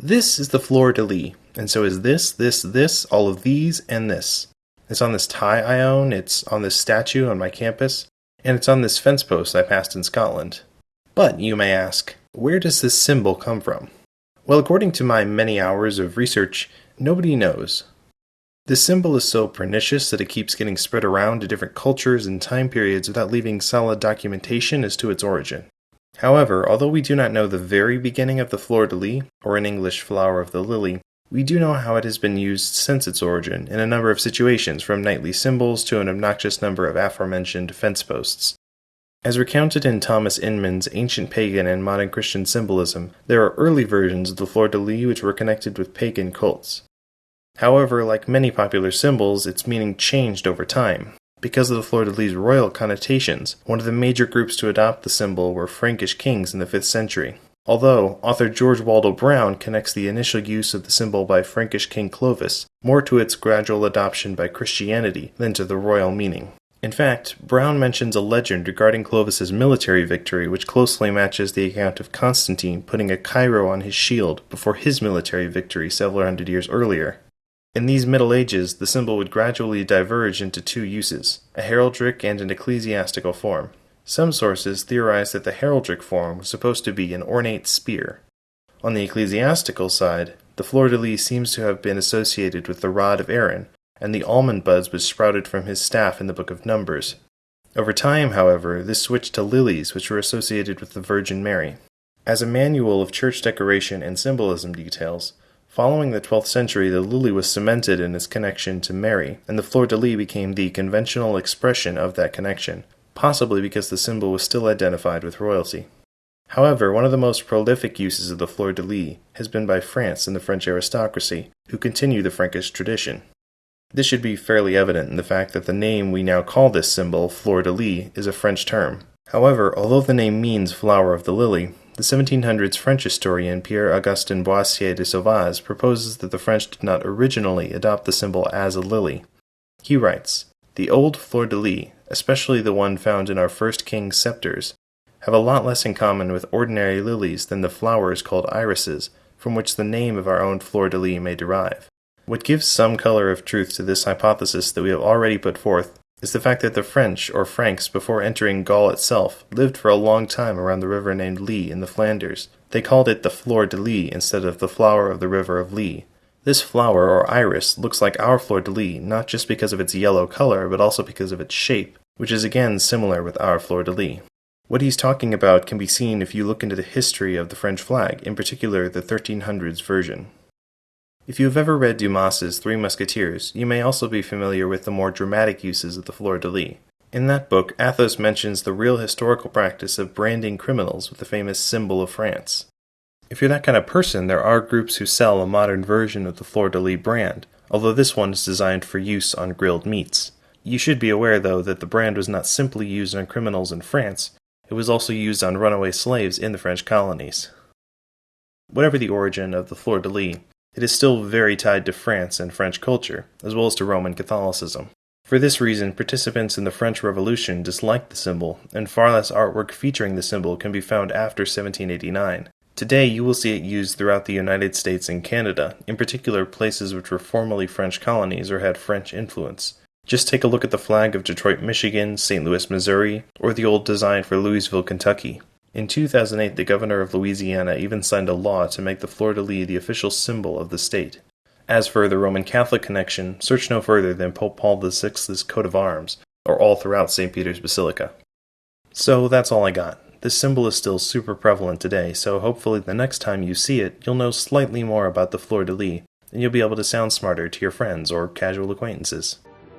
This is the Fleur de Lis, and so is this, all of these, and this. It's on this tie I own, it's on this statue on my campus, and it's on this fence post I passed in Scotland. But, you may ask, where does this symbol come from? Well, according to my many hours of research, nobody knows. This symbol is so pernicious that it keeps getting spread around to different cultures and time periods without leaving solid documentation as to its origin. However, although we do not know the very beginning of the Fleur de Lis, or in English flower of the lily, we do know how it has been used since its origin in a number of situations, from knightly symbols to an obnoxious number of aforementioned fence posts. As recounted in Thomas Inman's Ancient Pagan and Modern Christian Symbolism, there are early versions of the Fleur de Lis which were connected with pagan cults. However, like many popular symbols, its meaning changed over time. Because of the Fleur de Lis' royal connotations, one of the major groups to adopt the symbol were Frankish kings in the 5th century. Although, author George Waldo Browne connects the initial use of the symbol by Frankish King Clovis more to its gradual adoption by Christianity than to the royal meaning. In fact, Browne mentions a legend regarding Clovis's military victory which closely matches the account of Constantine putting a Cairo on his shield before his military victory several hundred years earlier. In these Middle Ages, the symbol would gradually diverge into two uses, a heraldic and an ecclesiastical form. Some sources theorize that the heraldic form was supposed to be an ornate spear. On the ecclesiastical side, the Fleur de Lis seems to have been associated with the rod of Aaron, and the almond buds which sprouted from his staff in the Book of Numbers. Over time, however, this switched to lilies, which were associated with the Virgin Mary. As a manual of church decoration and symbolism details, following the 12th century, the lily was cemented in its connection to Mary, and the Fleur de Lis became the conventional expression of that connection, possibly because the symbol was still identified with royalty. However, one of the most prolific uses of the Fleur de Lis has been by France and the French aristocracy, who continue the Frankish tradition. This should be fairly evident in the fact that the name we now call this symbol, Fleur de Lis, is a French term. However, although the name means flower of the lily, the 1700s French historian Pierre-Augustin Boissier de Sauvage proposes that the French did not originally adopt the symbol as a lily. He writes, "The old Fleur de Lis, especially the one found in our first king's scepters, have a lot less in common with ordinary lilies than the flowers called irises, from which the name of our own Fleur de Lis may derive." What gives some color of truth to this hypothesis that we have already put forth is the fact that the French, or Franks, before entering Gaul itself, lived for a long time around the river named Lis in the Flanders. They called it the Fleur de Lis instead of the flower of the river of Lis. This flower, or iris, looks like our Fleur de Lis, not just because of its yellow color, but also because of its shape, which is again similar with our Fleur de Lis. What he's talking about can be seen if you look into the history of the French flag, in particular the 1300s version. If you have ever read Dumas's Three Musketeers, you may also be familiar with the more dramatic uses of the Fleur de Lis. In that book, Athos mentions the real historical practice of branding criminals with the famous symbol of France. If you're that kind of person, there are groups who sell a modern version of the Fleur de Lis brand, although this one is designed for use on grilled meats. You should be aware, though, that the brand was not simply used on criminals in France, it was also used on runaway slaves in the French colonies. Whatever the origin of the Fleur de Lis, it is still very tied to France and French culture, as well as to Roman Catholicism. For this reason, participants in the French Revolution disliked the symbol, and far less artwork featuring the symbol can be found after 1789. Today, you will see it used throughout the United States and Canada, in particular places which were formerly French colonies or had French influence. Just take a look at the flag of Detroit, Michigan, St. Louis, Missouri, or the old design for Louisville, Kentucky. In 2008, the governor of Louisiana even signed a law to make the Fleur de Lis the official symbol of the state. As for the Roman Catholic connection, search no further than Pope Paul VI's coat of arms, or all throughout St. Peter's Basilica. So that's all I got. This symbol is still super prevalent today, so hopefully the next time you see it, you'll know slightly more about the Fleur de Lis, and you'll be able to sound smarter to your friends or casual acquaintances.